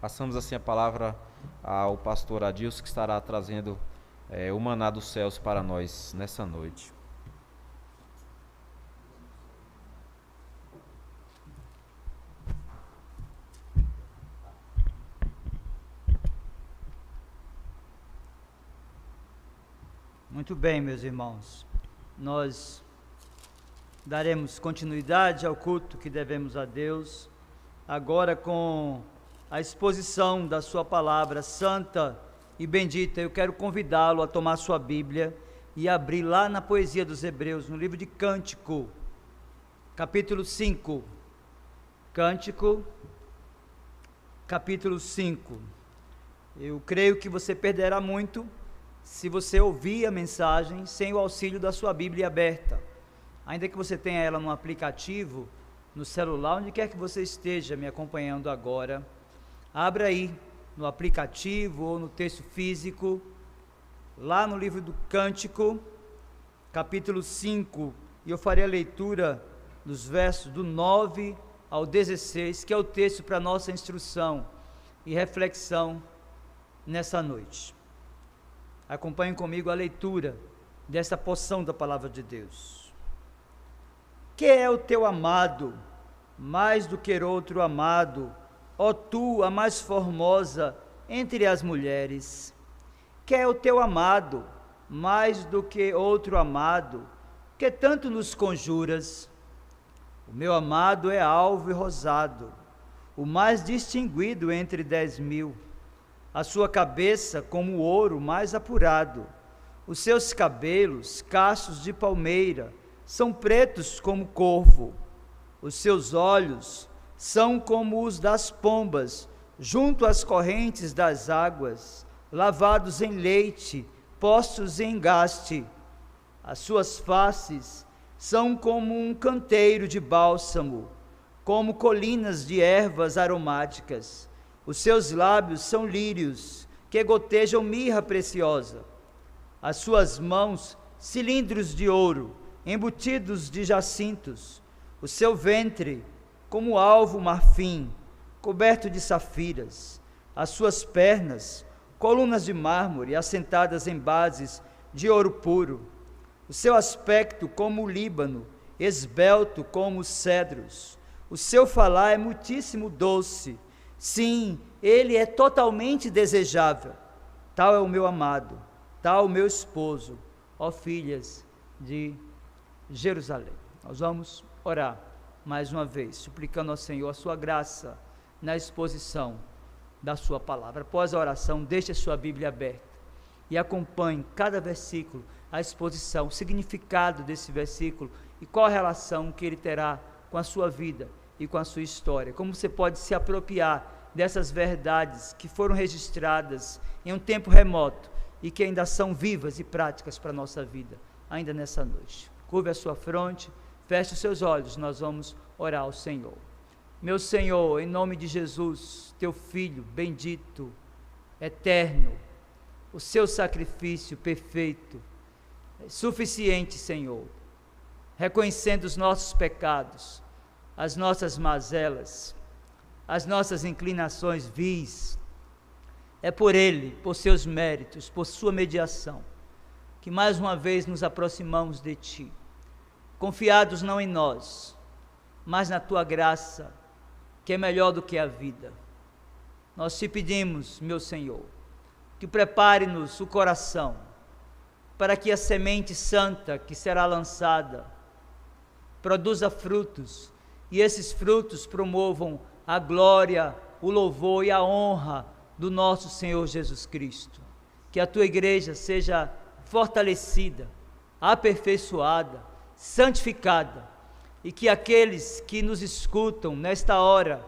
Passamos assim a palavra ao pastor Adilson, que estará trazendo o maná dos céus para nós nessa noite. Muito bem, meus irmãos, nós daremos continuidade ao culto que devemos a Deus, agora com a exposição da sua palavra santa e bendita. Eu quero convidá-lo a tomar sua Bíblia e abrir lá na Poesia dos Hebreus, no livro de Cântico, capítulo 5. Cântico, capítulo 5. Eu creio que você perderá muito se você ouvir a mensagem sem o auxílio da sua Bíblia aberta. Ainda que você tenha ela no aplicativo, no celular, onde quer que você esteja me acompanhando agora, abra aí no aplicativo ou no texto físico, lá no livro do Cântico, capítulo 5, e eu farei a leitura dos versos do 9 ao 16, que é o texto para nossa instrução e reflexão nessa noite. Acompanhem comigo a leitura desta porção da palavra de Deus. Que é o teu amado, mais do que outro amado, ó tu, a mais formosa entre as mulheres? Que é o teu amado, mais do que outro amado, que tanto nos conjuras? O meu amado é alvo e rosado, o mais distinguido entre 10.000. A sua cabeça como o ouro mais apurado, os seus cabelos, cachos de palmeira, são pretos como corvo. Os seus olhos são como os das pombas, junto às correntes das águas, lavados em leite, postos em engaste. As suas faces são como um canteiro de bálsamo, como colinas de ervas aromáticas. Os seus lábios são lírios, que gotejam mirra preciosa. As suas mãos, cilindros de ouro, embutidos de jacintos. O seu ventre, como alvo marfim, coberto de safiras. As suas pernas, colunas de mármore, assentadas em bases de ouro puro. O seu aspecto, como o Líbano, esbelto como os cedros. O seu falar é muitíssimo doce. Sim, ele é totalmente desejável. Tal é o meu amado, tal o meu esposo, ó filhas de Jerusalém. Nós vamos orar mais uma vez, suplicando ao Senhor a sua graça na exposição da sua palavra. Após a oração, deixe a sua Bíblia aberta e acompanhe cada versículo, a exposição, o significado desse versículo e qual a relação que ele terá com a sua vida e com a sua história. Como você pode se apropriar dessas verdades que foram registradas em um tempo remoto e que ainda são vivas e práticas para a nossa vida, ainda nessa noite. Curve a sua fronte, feche os seus olhos, nós vamos orar ao Senhor. Meu Senhor, em nome de Jesus, teu Filho bendito, eterno, o seu sacrifício perfeito, suficiente, Senhor, reconhecendo os nossos pecados, as nossas mazelas, as nossas inclinações vis, é por Ele, por seus méritos, por sua mediação, que mais uma vez nos aproximamos de Ti, confiados não em nós, mas na Tua graça, que é melhor do que a vida. Nós te pedimos, meu Senhor, que prepare-nos o coração, para que a semente santa que será lançada, produza frutos, e esses frutos promovam a glória, o louvor e a honra do nosso Senhor Jesus Cristo. Que a tua igreja seja fortalecida, aperfeiçoada, santificada, e que aqueles que nos escutam nesta hora,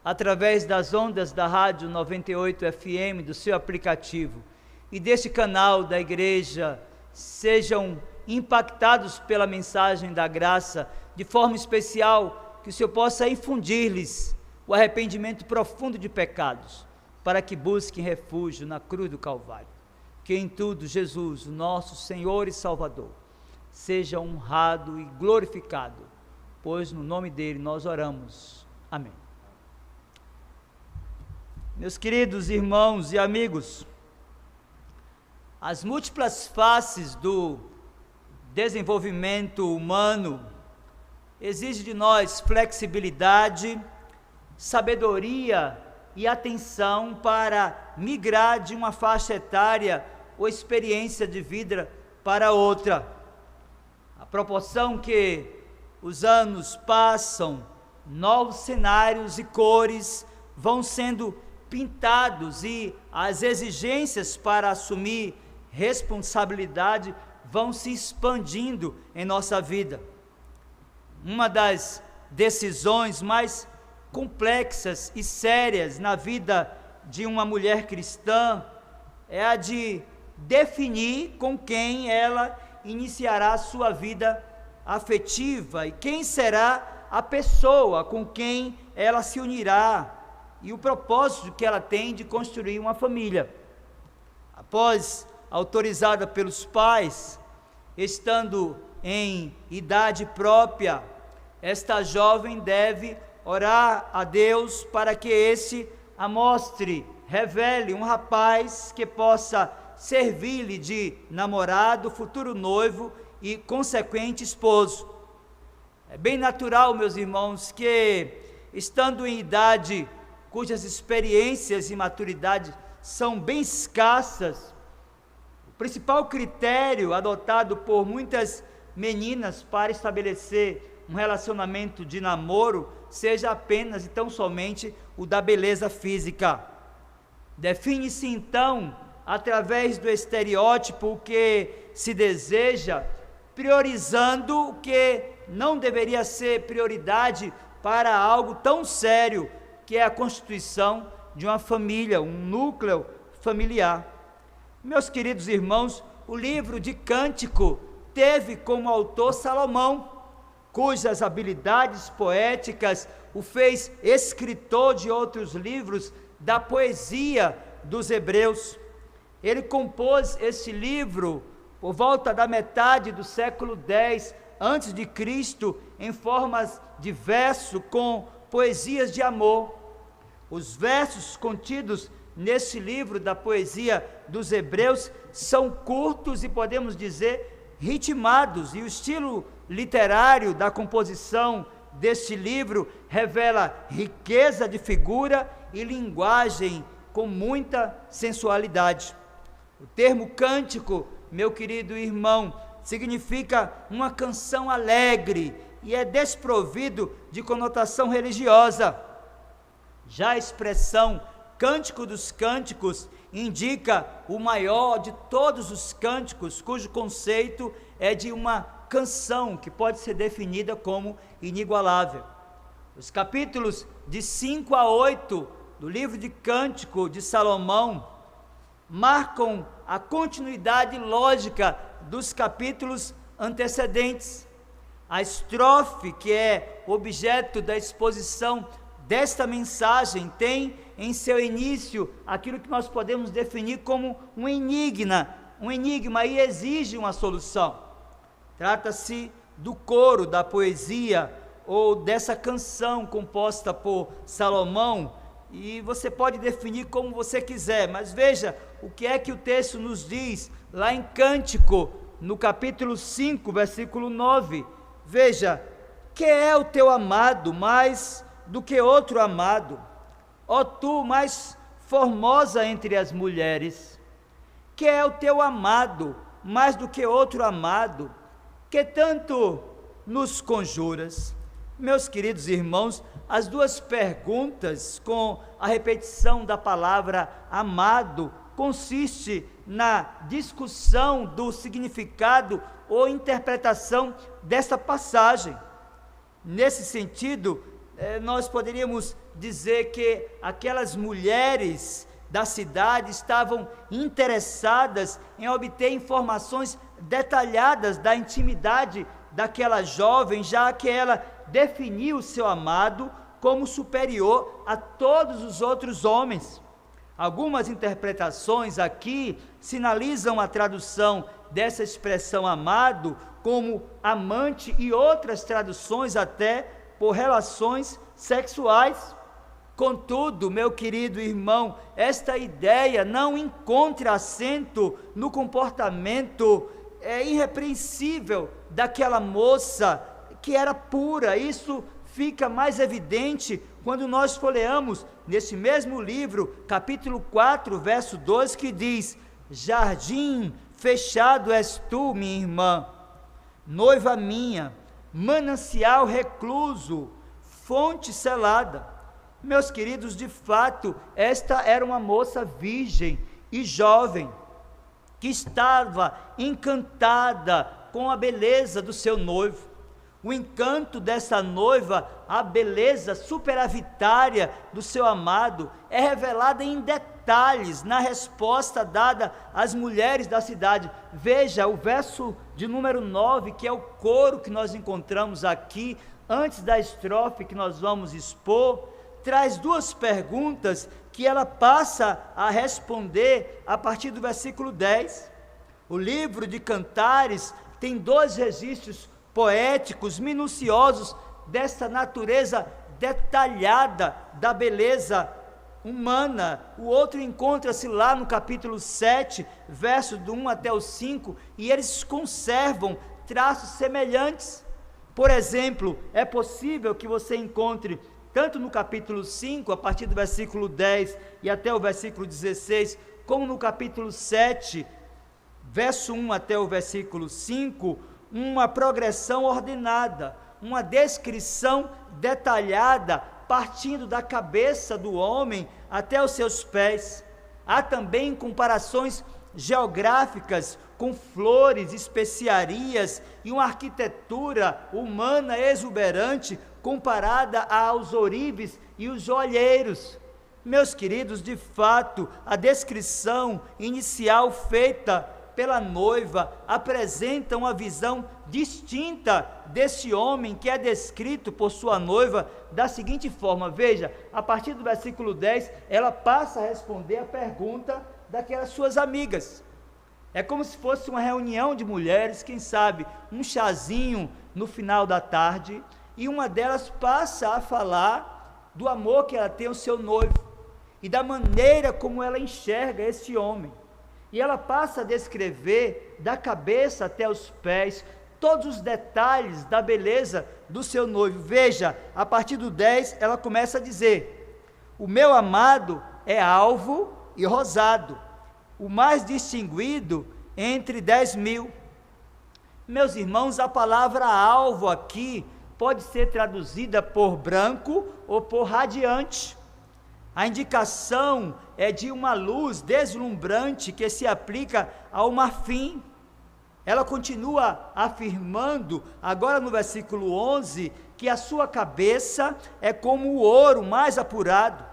através das ondas da Rádio 98 FM, do seu aplicativo, e deste canal da igreja, sejam impactados pela mensagem da graça, de forma especial, que o Senhor possa infundir-lhes o arrependimento profundo de pecados, para que busquem refúgio na cruz do Calvário. Que em tudo Jesus, o nosso Senhor e Salvador, seja honrado e glorificado, pois no nome dele nós oramos. Amém. Meus queridos irmãos e amigos, as múltiplas faces do desenvolvimento humano exigem de nós flexibilidade, sabedoria e atenção para migrar de uma faixa etária ou experiência de vida para outra. À proporção que os anos passam, novos cenários e cores vão sendo pintados e as exigências para assumir responsabilidade vão se expandindo em nossa vida. Uma das decisões mais complexas e sérias na vida de uma mulher cristã é a de definir com quem ela iniciará a sua vida afetiva e quem será a pessoa com quem ela se unirá e o propósito que ela tem de construir uma família. Após autorizada pelos pais, estando em idade própria, esta jovem deve orar a Deus para que esse a mostre, revele um rapaz que possa servir-lhe de namorado, futuro noivo e consequente esposo. É bem natural, meus irmãos, que estando em idade cujas experiências e maturidade são bem escassas, o principal critério adotado por muitas meninas para estabelecer um relacionamento de namoro seja apenas e tão somente o da beleza física. Define-se então, através do estereótipo, o que se deseja, priorizando o que não deveria ser prioridade para algo tão sério, que é a constituição de uma família, um núcleo familiar. Meus queridos irmãos, o livro de Cântico teve como autor Salomão, cujas habilidades poéticas o fez escritor de outros livros da poesia dos hebreus. Ele compôs esse livro por volta da metade do século X a.C., em formas de verso com poesias de amor. Os versos contidos nesse livro da poesia dos hebreus são curtos e, podemos dizer, ritmados, e o estilo literário da composição deste livro revela riqueza de figura e linguagem com muita sensualidade. O termo cântico, meu querido irmão, significa uma canção alegre e é desprovido de conotação religiosa. Já a expressão Cântico dos Cânticos indica o maior de todos os cânticos, cujo conceito é de uma canção que pode ser definida como inigualável. Os capítulos de 5 a 8 do livro de Cântico de Salomão marcam a continuidade lógica dos capítulos antecedentes. A estrofe, que é objeto da exposição desta mensagem, tem em seu início aquilo que nós podemos definir como um enigma e exige uma solução. Trata-se do coro da poesia ou dessa canção composta por Salomão, e você pode definir como você quiser, mas veja o que é que o texto nos diz lá em Cântico, no capítulo 5, versículo 9. Veja: que é o teu amado mais do que outro amado, ó tu mais formosa entre as mulheres, que é o teu amado mais do que outro amado, que tanto nos conjuras. Meus queridos irmãos, as duas perguntas com a repetição da palavra amado consiste na discussão do significado ou interpretação desta passagem. Nesse sentido, nós poderíamos dizer que aquelas mulheres da cidade estavam interessadas em obter informações detalhadas da intimidade daquela jovem, já que ela definiu o seu amado como superior a todos os outros homens. Algumas interpretações aqui sinalizam a tradução dessa expressão amado como amante, e outras traduções até por relações sexuais. Contudo, meu querido irmão, esta ideia não encontra assento no comportamento irrepreensível daquela moça que era pura. Isso fica mais evidente quando nós folheamos nesse mesmo livro, capítulo 4, verso 2, que diz: jardim fechado és tu, minha irmã, noiva minha, manancial recluso, fonte selada. Meus queridos, de fato, esta era uma moça virgem e jovem, que estava encantada com a beleza do seu noivo. O encanto dessa noiva, a beleza superavitária do seu amado, é revelada em detalhes na resposta dada às mulheres da cidade. Veja o verso de número 9, que é o coro que nós encontramos aqui, antes da estrofe que nós vamos expor. Traz duas perguntas que ela passa a responder a partir do versículo 10. O livro de Cantares tem dois registros poéticos, minuciosos, dessa natureza detalhada da beleza humana. O outro encontra-se lá no capítulo 7, verso do 1 até o 5, e eles conservam traços semelhantes. Por exemplo, é possível que você encontre tanto no capítulo 5, a partir do versículo 10 e até o versículo 16, como no capítulo 7, verso 1 até o versículo 5, uma progressão ordenada, uma descrição detalhada, partindo da cabeça do homem até os seus pés. Há também comparações geográficas com flores, especiarias e uma arquitetura humana exuberante, comparada aos ourives e os olheiros. Meus queridos, de fato, a descrição inicial feita pela noiva apresenta uma visão distinta desse homem que é descrito por sua noiva da seguinte forma. Veja, a partir do versículo 10, ela passa a responder a pergunta daquelas suas amigas. É como se fosse uma reunião de mulheres, quem sabe, um chazinho no final da tarde, e uma delas passa a falar do amor que ela tem ao seu noivo, e da maneira como ela enxerga esse homem, e ela passa a descrever da cabeça até os pés, todos os detalhes da beleza do seu noivo. Veja, a partir do 10, ela começa a dizer: o meu amado é alvo e rosado, o mais distinguido entre 10.000. Meus irmãos, a palavra alvo aqui pode ser traduzida por branco ou por radiante. A indicação é de uma luz deslumbrante que se aplica ao marfim. Ela continua afirmando, agora no versículo 11, que a sua cabeça é como o ouro mais apurado,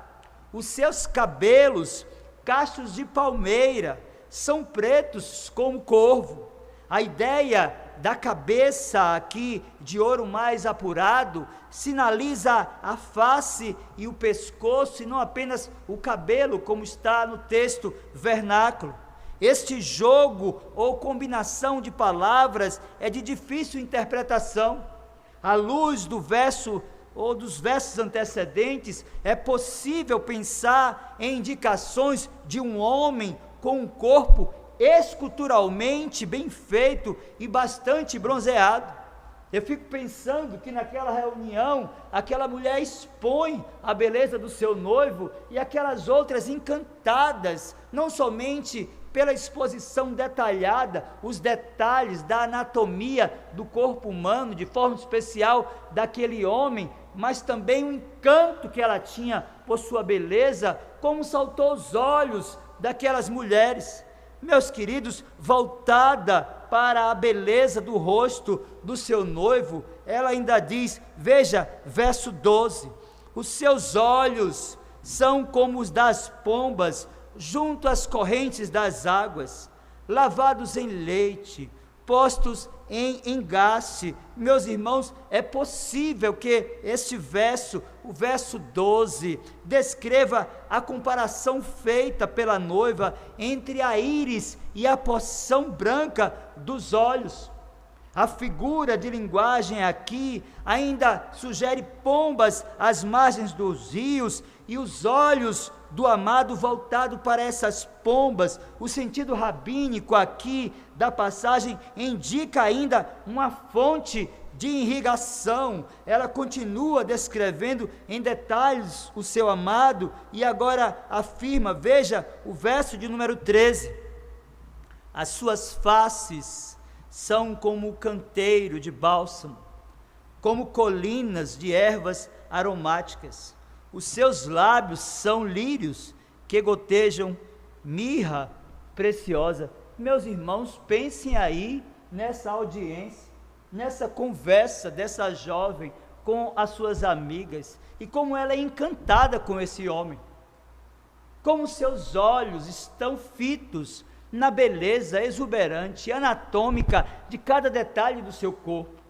os seus cabelos, cachos de palmeira, são pretos como corvo. A ideia da cabeça aqui de ouro mais apurado sinaliza a face e o pescoço, e não apenas o cabelo, como está no texto vernáculo. Este jogo ou combinação de palavras é de difícil interpretação. À luz do verso ou dos versos antecedentes, é possível pensar em indicações de um homem com um corpo esculturalmente bem feito e bastante bronzeado. Eu fico pensando que naquela reunião, aquela mulher expõe a beleza do seu noivo, e aquelas outras encantadas, não somente pela exposição detalhada, os detalhes da anatomia do corpo humano, de forma especial daquele homem, mas também o encanto que ela tinha por sua beleza, como saltou aos olhos daquelas mulheres. Meus queridos, voltada para a beleza do rosto do seu noivo, ela ainda diz, veja, verso 12, os seus olhos são como os das pombas junto às correntes das águas, lavados em leite, postos em engaste. Meus irmãos, é possível que este verso, o verso 12, descreva a comparação feita pela noiva entre a íris e a porção branca dos olhos. A figura de linguagem aqui ainda sugere pombas às margens dos rios e os olhos do amado voltado para essas pombas. O sentido rabínico aqui da passagem indica ainda uma fonte de irrigação. Ela continua descrevendo em detalhes o seu amado e agora afirma, veja o verso de número 13: as suas faces são como o canteiro de bálsamo, como colinas de ervas aromáticas. Os seus lábios são lírios que gotejam mirra preciosa. Meus irmãos, pensem aí nessa audiência, nessa conversa dessa jovem com as suas amigas, e como ela é encantada com esse homem, como seus olhos estão fitos na beleza exuberante, anatômica de cada detalhe do seu corpo.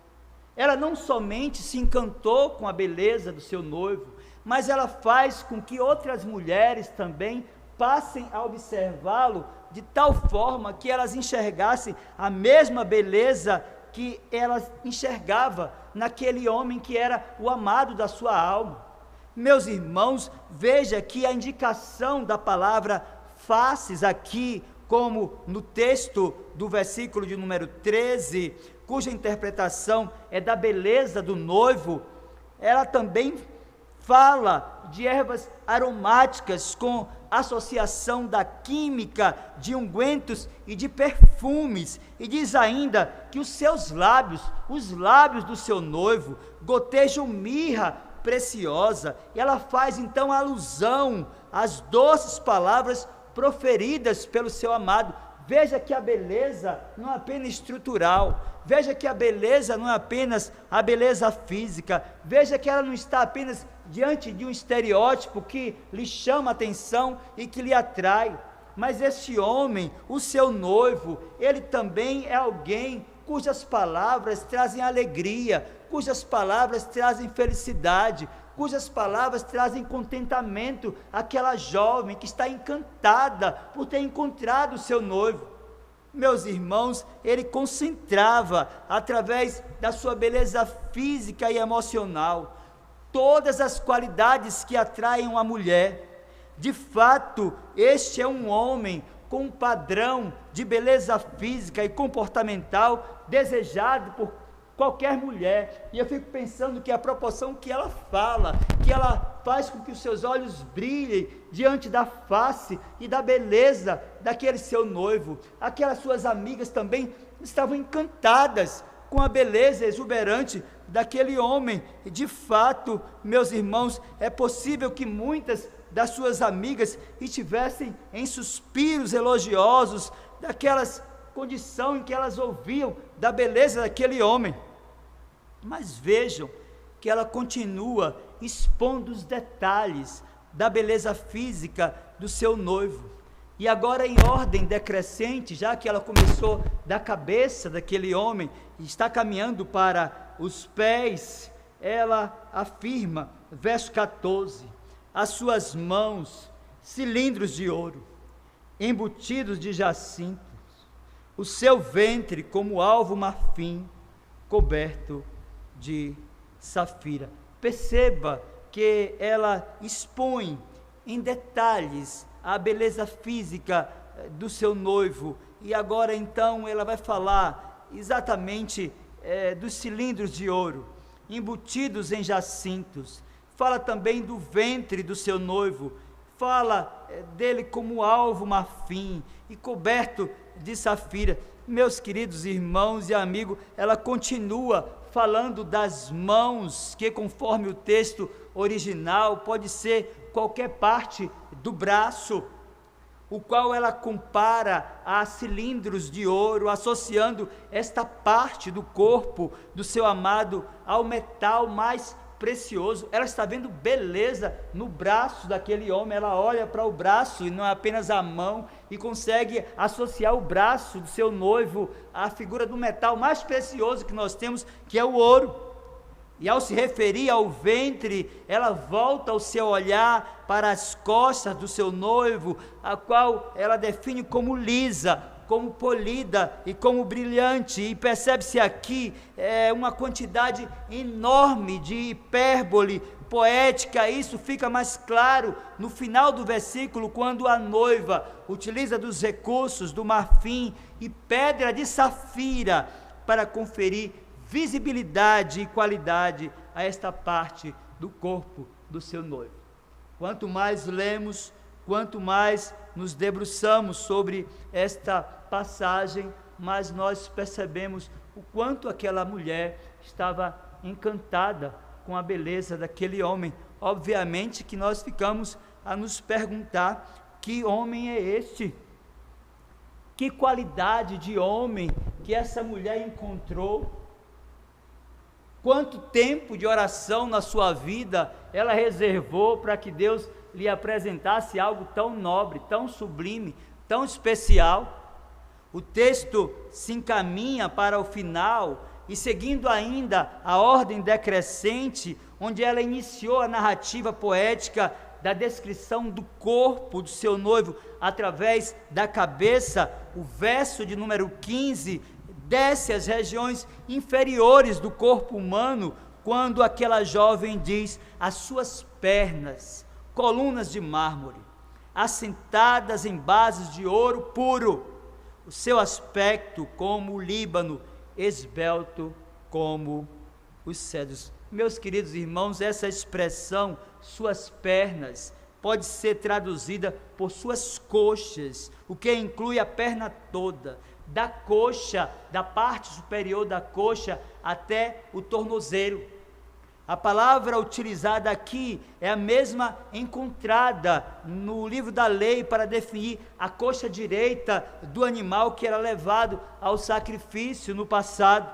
Ela não somente se encantou com a beleza do seu noivo, mas ela faz com que outras mulheres também passem a observá-lo de tal forma que elas enxergassem a mesma beleza que ela enxergava naquele homem que era o amado da sua alma. Meus irmãos, veja que a indicação da palavra faces aqui, como no texto do versículo de número 13, cuja interpretação é da beleza do noivo, ela também fala de ervas aromáticas com associação da química de ungüentos e de perfumes, e diz ainda que os seus lábios, os lábios do seu noivo, gotejam mirra preciosa, e ela faz então alusão às doces palavras proferidas pelo seu amado. Veja que a beleza não é apenas estrutural, veja que a beleza não é apenas a beleza física, veja que ela não está apenas diante de um estereótipo que lhe chama a atenção e que lhe atrai, mas este homem, o seu noivo, ele também é alguém cujas palavras trazem alegria, cujas palavras trazem felicidade, cujas palavras trazem contentamento àquela jovem que está encantada por ter encontrado o seu noivo. Meus irmãos, ele concentrava, através da sua beleza física e emocional, todas as qualidades que atraem uma mulher. De fato, este é um homem com um padrão de beleza física e comportamental desejado por qualquer mulher, e eu fico pensando que a proporção que ela fala, que ela faz com que os seus olhos brilhem diante da face e da beleza daquele seu noivo. Aquelas suas amigas também estavam encantadas com a beleza exuberante daquele homem, e de fato, meus irmãos, é possível que muitas das suas amigas estivessem em suspiros elogiosos daquelas condição em que elas ouviam da beleza daquele homem, mas vejam que ela continua expondo os detalhes da beleza física do seu noivo, e agora em ordem decrescente, já que ela começou da cabeça daquele homem e está caminhando para os pés, ela afirma, verso 14, as suas mãos, cilindros de ouro, embutidos de jacinto, o seu ventre como alvo marfim, coberto de safira. Perceba que ela expõe em detalhes a beleza física do seu noivo, e agora então ela vai falar exatamente dos cilindros de ouro, embutidos em jacintos. Fala também do ventre do seu noivo, fala dele como alvo marfim e coberto de safira. Meus queridos irmãos e amigos, ela continua falando das mãos, que conforme o texto original pode ser qualquer parte do braço, o qual ela compara a cilindros de ouro, associando esta parte do corpo do seu amado ao metal mais precioso. Ela está vendo beleza no braço daquele homem, ela olha para o braço e não é apenas a mão, e consegue associar o braço do seu noivo à figura do metal mais precioso que nós temos, que é o ouro. E ao se referir ao ventre, ela volta o seu olhar para as costas do seu noivo, a qual ela define como lisa, como polida e como brilhante, e percebe-se aqui uma quantidade enorme de hipérbole poética, isso fica mais claro no final do versículo, quando a noiva utiliza dos recursos do marfim e pedra de safira para conferir visibilidade e qualidade a esta parte do corpo do seu noivo. Quanto mais lemos, quanto mais nos debruçamos sobre esta passagem, mais nós percebemos o quanto aquela mulher estava encantada com a beleza daquele homem. Obviamente que nós ficamos a nos perguntar: que homem é este? Que qualidade de homem que essa mulher encontrou? Quanto tempo de oração na sua vida ela reservou para que Deus lhe apresentasse algo tão nobre, tão sublime, tão especial? O texto se encaminha para o final e, seguindo ainda a ordem decrescente, onde ela iniciou a narrativa poética da descrição do corpo do seu noivo através da cabeça, o verso de número 15 desce às regiões inferiores do corpo humano, quando aquela jovem diz: as suas pernas, colunas de mármore, assentadas em bases de ouro puro, o seu aspecto como o Líbano, esbelto como os cedros. Meus queridos irmãos, essa expressão, suas pernas, pode ser traduzida por suas coxas, o que inclui a perna toda, da coxa, da parte superior da coxa até o tornozelo. A palavra utilizada aqui é a mesma encontrada no livro da lei para definir a coxa direita do animal que era levado ao sacrifício no passado.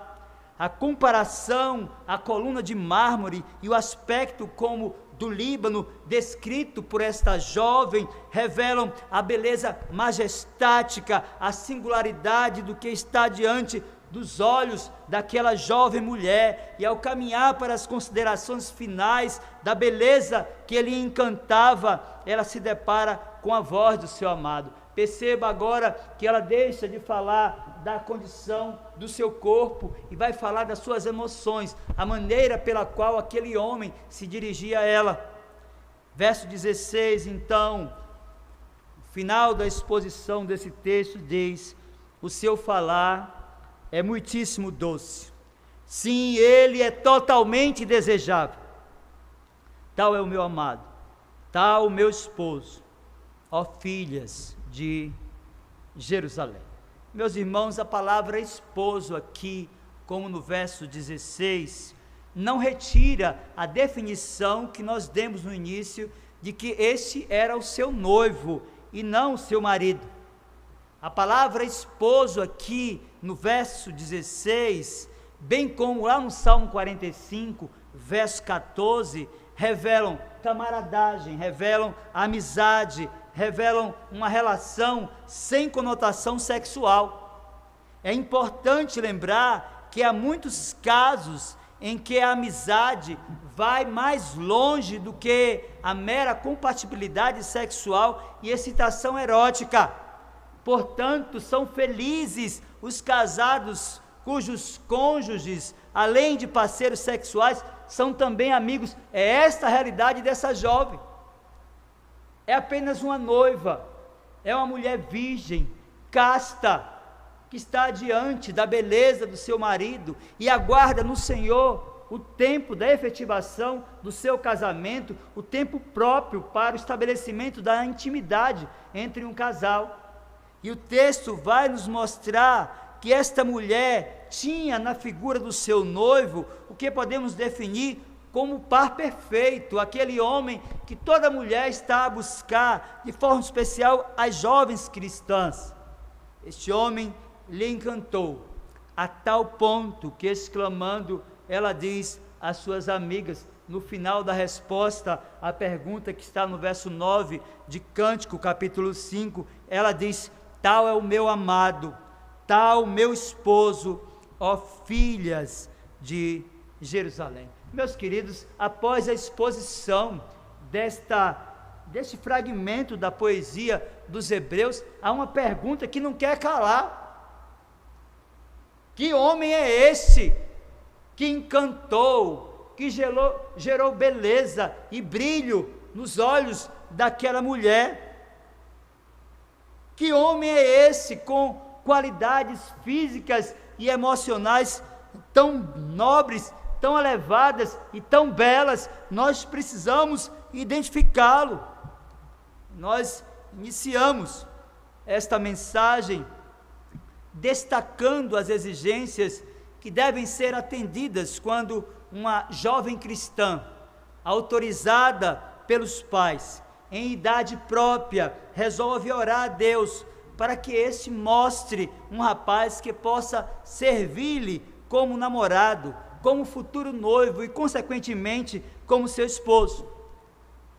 A comparação, a coluna de mármore e o aspecto como do Líbano, descrito por esta jovem, revelam a beleza majestática, a singularidade do que está diante dos olhos daquela jovem mulher. E ao caminhar para as considerações finais da beleza que ele encantava, ela se depara com a voz do seu amado. Perceba agora que ela deixa de falar da condição do seu corpo e vai falar das suas emoções, a maneira pela qual aquele homem se dirigia a ela. Verso 16, então, o final da exposição desse texto diz: o seu falar é muitíssimo doce, sim, ele é totalmente desejável. Tal é o meu amado, tal o meu esposo, ó filhas de Jerusalém. Meus irmãos, a palavra esposo aqui, como no verso 16, não retira a definição que nós demos no início de que este era o seu noivo e não o seu marido. A palavra esposo aqui no verso 16, bem como lá no Salmo 45, verso 14, revelam camaradagem, revelam amizade, revelam uma relação sem conotação sexual. É importante lembrar que há muitos casos em que a amizade vai mais longe do que a mera compatibilidade sexual e excitação erótica. Portanto, são felizes os casados cujos cônjuges, além de parceiros sexuais, são também amigos. É esta a realidade dessa jovem. É apenas uma noiva, é uma mulher virgem, casta, que está diante da beleza do seu marido e aguarda no Senhor o tempo da efetivação do seu casamento, o tempo próprio para o estabelecimento da intimidade entre um casal. E o texto vai nos mostrar que esta mulher tinha na figura do seu noivo o que podemos definir como o par perfeito, aquele homem que toda mulher está a buscar, de forma especial as jovens cristãs. Este homem lhe encantou, a tal ponto que, exclamando, ela diz às suas amigas, no final da resposta à pergunta que está no verso 9 de Cântico, capítulo 5, ela diz: tal é o meu amado, tal o meu esposo, ó filhas de Jerusalém. Meus queridos, após a exposição deste fragmento da poesia dos Hebreus, há uma pergunta que não quer calar: que homem é esse que encantou, que gerou beleza e brilho nos olhos daquela mulher. Que homem é esse com qualidades físicas e emocionais tão nobres, tão elevadas e tão belas? Nós precisamos identificá-lo. Nós iniciamos esta mensagem destacando as exigências que devem ser atendidas quando uma jovem cristã, autorizada pelos pais, em idade própria, resolve orar a Deus para que este mostre um rapaz que possa servir-lhe como namorado, como futuro noivo e, consequentemente, como seu esposo.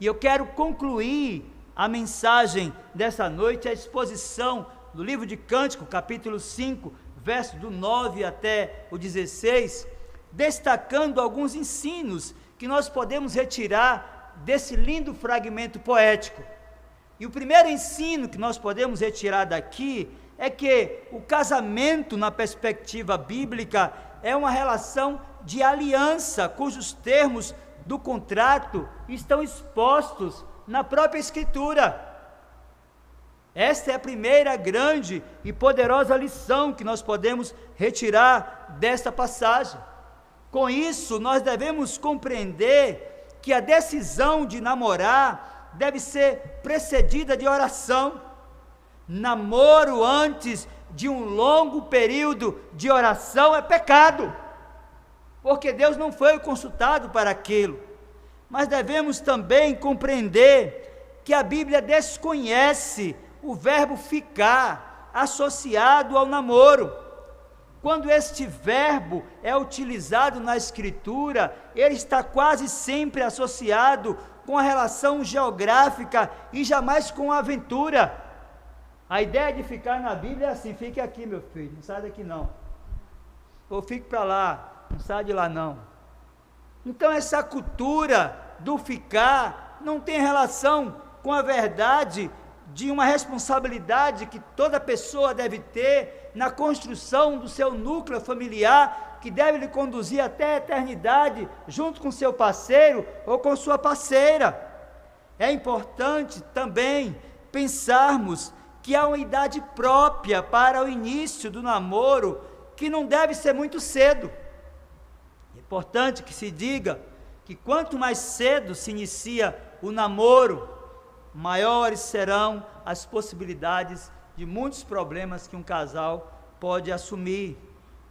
E eu quero concluir a mensagem dessa noite, a exposição do livro de Cântico, capítulo 5, verso do 9 até o 16, destacando alguns ensinos que nós podemos retirar desse lindo fragmento poético. E o primeiro ensino que nós podemos retirar daqui é que o casamento, na perspectiva bíblica, é uma relação de aliança, cujos termos do contrato estão expostos na própria Escritura. Esta é a primeira grande e poderosa lição que nós podemos retirar desta passagem. Com isso, nós devemos compreender que a decisão de namorar deve ser precedida de oração. Namoro antes de um longo período de oração é pecado, porque Deus não foi consultado para aquilo. Mas devemos também compreender que a Bíblia desconhece o verbo ficar associado ao namoro. Quando este verbo é utilizado na Escritura, ele está quase sempre associado com a relação geográfica e jamais com a aventura. A ideia de ficar na Bíblia é assim: fique aqui, meu filho, não sai daqui não. Ou fique para lá, não sai de lá não. Então essa cultura do ficar não tem relação com a verdade de uma responsabilidade que toda pessoa deve ter na construção do seu núcleo familiar, que deve lhe conduzir até a eternidade, junto com seu parceiro ou com sua parceira. É importante também pensarmos que há uma idade própria para o início do namoro, que não deve ser muito cedo. É importante que se diga que quanto mais cedo se inicia o namoro, maiores serão as possibilidades de muitos problemas que um casal pode assumir.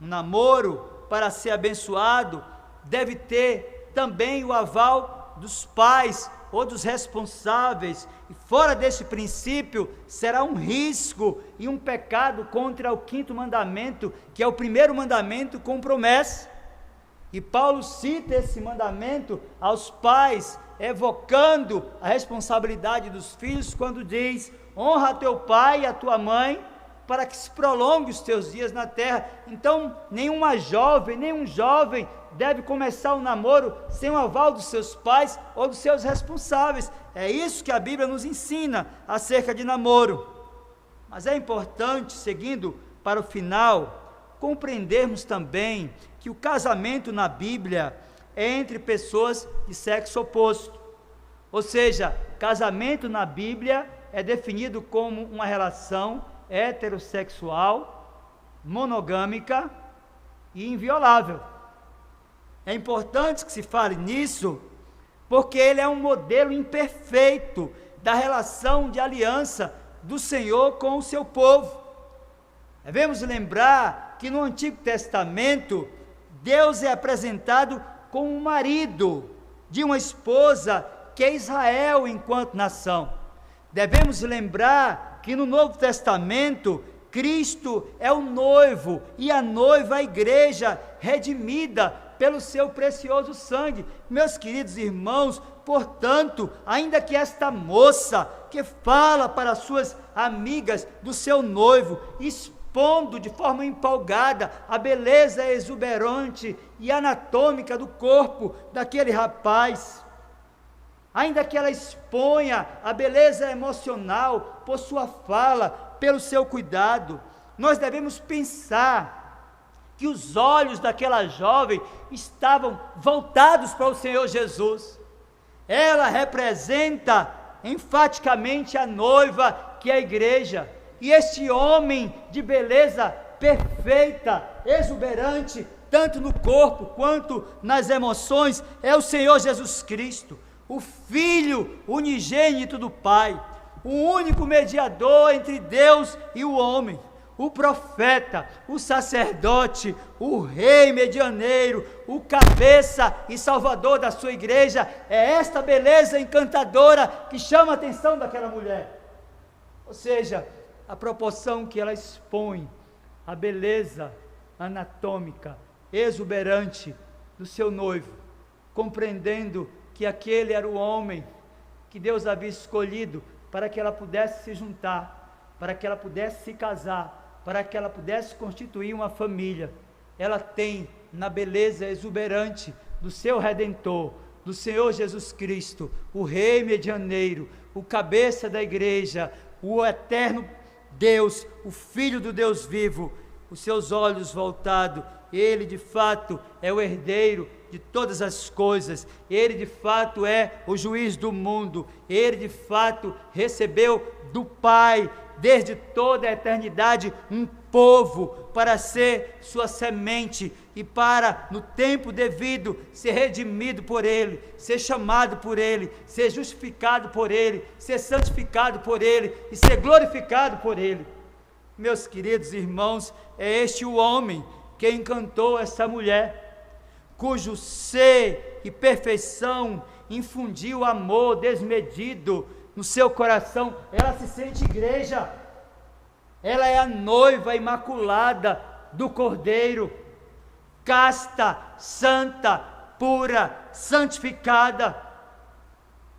Um namoro, para ser abençoado, deve ter também o aval dos pais ou dos responsáveis, e fora desse princípio, será um risco e um pecado contra o 5º mandamento, que é o primeiro mandamento com promessa. E Paulo cita esse mandamento aos pais, evocando a responsabilidade dos filhos, quando diz: honra teu pai e a tua mãe, para que se prolongue os teus dias na terra. Então, nenhuma jovem, nenhum jovem deve começar um namoro sem o aval dos seus pais ou dos seus responsáveis. É isso que a Bíblia nos ensina acerca de namoro. Mas é importante, seguindo para o final, compreendermos também que o casamento na Bíblia é entre pessoas de sexo oposto. Ou seja, casamento na Bíblia é definido como uma relação heterossexual, monogâmica e inviolável. É importante que se fale nisso, porque ele é um modelo imperfeito da relação de aliança do Senhor com o seu povo. Devemos lembrar que no Antigo Testamento, Deus é apresentado como o marido de uma esposa que é Israel enquanto nação. Devemos lembrar que no Novo Testamento, Cristo é o noivo e a noiva a igreja, redimida pelo seu precioso sangue. Meus queridos irmãos, portanto, ainda que esta moça que fala para suas amigas do seu noivo, expondo de forma empolgada a beleza exuberante e anatômica do corpo daquele rapaz, ainda que ela exponha a beleza emocional por sua fala, pelo seu cuidado, nós devemos pensar que os olhos daquela jovem estavam voltados para o Senhor Jesus. Ela representa enfaticamente a noiva, que é a igreja, e este homem de beleza perfeita, exuberante, tanto no corpo quanto nas emoções, é o Senhor Jesus Cristo, o Filho unigênito do Pai, o único mediador entre Deus e o homem, o profeta, o sacerdote, o rei medianeiro, o cabeça e salvador da sua igreja. É esta beleza encantadora que chama a atenção daquela mulher. Ou seja, a proporção que ela expõe, a beleza anatômica, exuberante do seu noivo, compreendendo que aquele era o homem que Deus havia escolhido para que ela pudesse se juntar, para que ela pudesse se casar, para que ela pudesse constituir uma família. Ela tem na beleza exuberante do seu Redentor, do Senhor Jesus Cristo, o Rei medianeiro, o cabeça da igreja, o eterno Deus, o Filho do Deus vivo, os seus olhos voltados. Ele de fato é o herdeiro de todas as coisas, ele de fato é o juiz do mundo, ele de fato recebeu do Pai, desde toda a eternidade, um povo para ser sua semente e para, no tempo devido, ser redimido por ele, ser chamado por ele, ser justificado por ele, ser santificado por ele e ser glorificado por ele. Meus queridos irmãos, é este o homem que encantou essa mulher, cujo ser e perfeição infundiu amor desmedido no seu coração. Ela se sente igreja, ela é a noiva imaculada do Cordeiro, casta, santa, pura, santificada.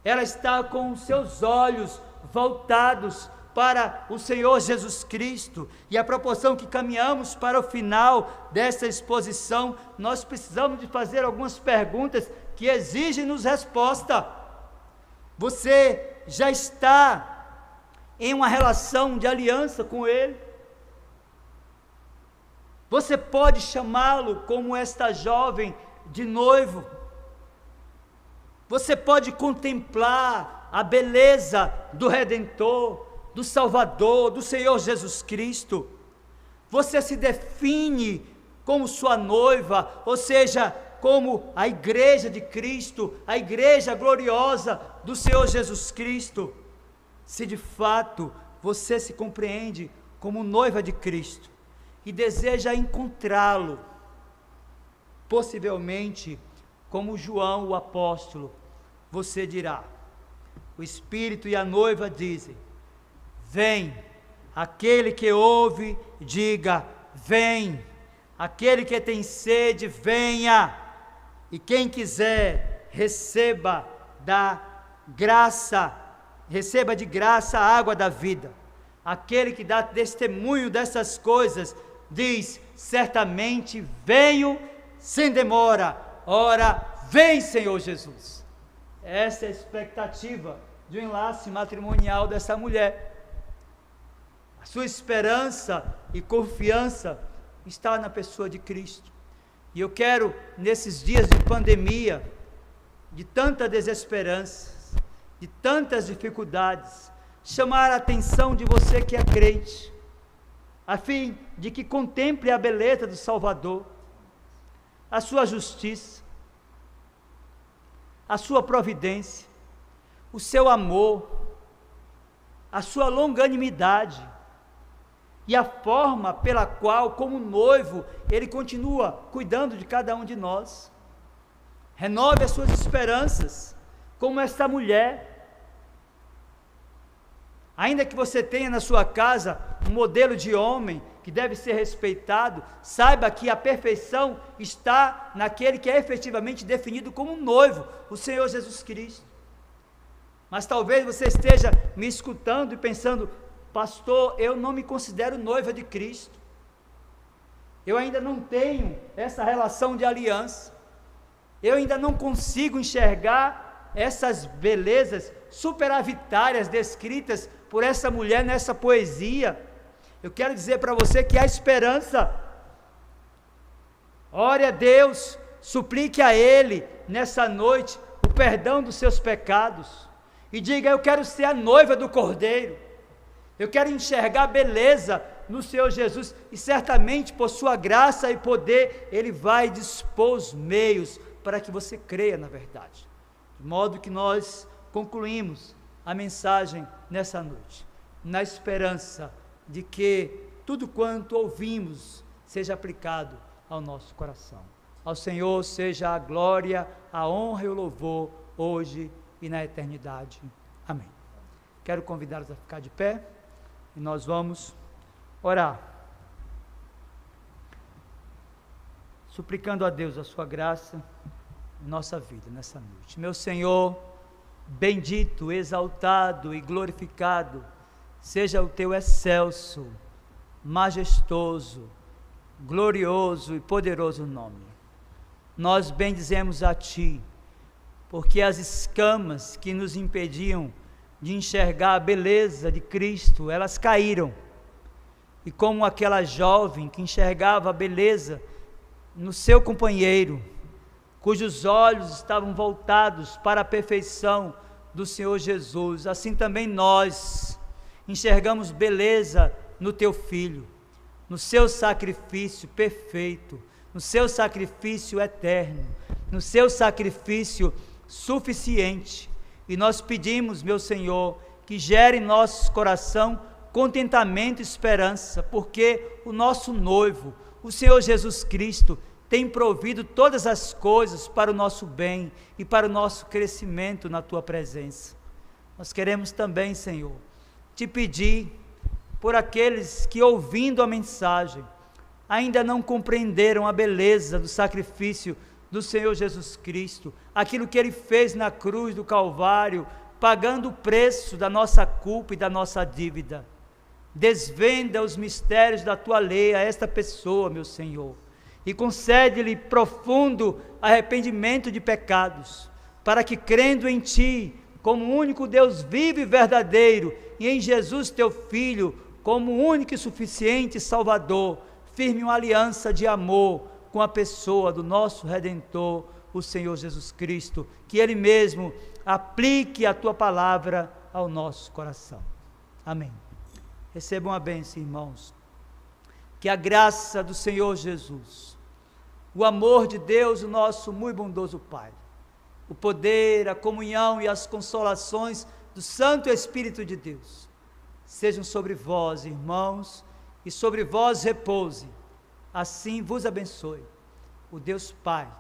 Ela está com os seus olhos voltados para o Senhor Jesus Cristo, e a proporção que caminhamos para o final desta exposição, nós precisamos de fazer algumas perguntas que exigem-nos resposta. Você já está em uma relação de aliança com Ele? Você pode chamá-lo como esta jovem de noivo? Você pode contemplar a beleza do Redentor, do Salvador, do Senhor Jesus Cristo? Você se define como sua noiva, ou seja, como a igreja de Cristo, a igreja gloriosa do Senhor Jesus Cristo? Se de fato você se compreende como noiva de Cristo e deseja encontrá-lo, possivelmente como João o apóstolo, você dirá: o Espírito e a noiva dizem: vem. Aquele que ouve, diga: vem. Aquele que tem sede, venha. E quem quiser, receba da graça, receba de graça a água da vida. Aquele que dá testemunho dessas coisas, diz: certamente venho sem demora. Ora, vem, Senhor Jesus. Essa é a expectativa de um enlace matrimonial dessa mulher. A sua esperança e confiança está na pessoa de Cristo. E eu quero, nesses dias de pandemia, de tanta desesperança, de tantas dificuldades, chamar a atenção de você que é crente, a fim de que contemple a beleza do Salvador, a sua justiça, a sua providência, o seu amor, a sua longanimidade, e a forma pela qual, como noivo, Ele continua cuidando de cada um de nós. Renove as suas esperanças, como esta mulher. Ainda que você tenha na sua casa um modelo de homem que deve ser respeitado, saiba que a perfeição está naquele que é efetivamente definido como noivo, o Senhor Jesus Cristo. Mas talvez você esteja me escutando e pensando: pastor, eu não me considero noiva de Cristo, eu ainda não tenho essa relação de aliança, eu ainda não consigo enxergar essas belezas superavitárias descritas por essa mulher nessa poesia. Eu quero dizer para você que há esperança. Ore a Deus, suplique a Ele nessa noite o perdão dos seus pecados e diga: eu quero ser a noiva do Cordeiro, eu quero enxergar beleza no Senhor Jesus, e certamente por sua graça e poder Ele vai dispor os meios para que você creia na verdade. De modo que nós concluímos a mensagem nessa noite, na esperança de que tudo quanto ouvimos seja aplicado ao nosso coração. Ao Senhor seja a glória, a honra e o louvor, hoje e na eternidade. Amém. Quero convidá-los a ficar de pé, e nós vamos orar, suplicando a Deus a sua graça em nossa vida nessa noite. Meu Senhor, bendito, exaltado e glorificado seja o teu excelso, majestoso, glorioso e poderoso nome. Nós bendizemos a Ti, porque as escamas que nos impediam de enxergar a beleza de Cristo, elas caíram, e como aquela jovem que enxergava a beleza no seu companheiro, cujos olhos estavam voltados para a perfeição do Senhor Jesus, assim também nós enxergamos beleza no Teu Filho, no seu sacrifício perfeito, no seu sacrifício eterno, no seu sacrifício suficiente, e nós pedimos, meu Senhor, que gere em nosso coração contentamento e esperança, porque o nosso noivo, o Senhor Jesus Cristo, tem provido todas as coisas para o nosso bem e para o nosso crescimento na Tua presença. Nós queremos também, Senhor, Te pedir por aqueles que, ouvindo a mensagem, ainda não compreenderam a beleza do sacrifício do Senhor Jesus Cristo, aquilo que Ele fez na cruz do Calvário, pagando o preço da nossa culpa e da nossa dívida. Desvenda os mistérios da Tua lei a esta pessoa, meu Senhor, e concede-lhe profundo arrependimento de pecados, para que, crendo em Ti, como único Deus vivo e verdadeiro, e em Jesus Teu Filho, como único e suficiente Salvador, firme uma aliança de amor com a pessoa do nosso Redentor, o Senhor Jesus Cristo, que Ele mesmo aplique a Tua palavra ao nosso coração. Amém. Recebam a bênção, irmãos. Que a graça do Senhor Jesus, o amor de Deus, o nosso muito bondoso Pai, o poder, a comunhão e as consolações do Santo Espírito de Deus, sejam sobre vós, irmãos, e sobre vós repouse. Assim vos abençoe o Deus Pai,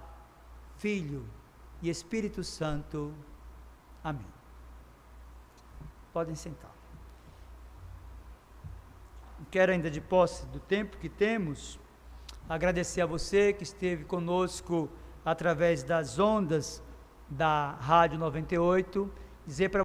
Filho e Espírito Santo. Amém. Podem sentar. Quero, ainda de posse do tempo que temos, agradecer a você que esteve conosco através das ondas da Rádio 98, dizer para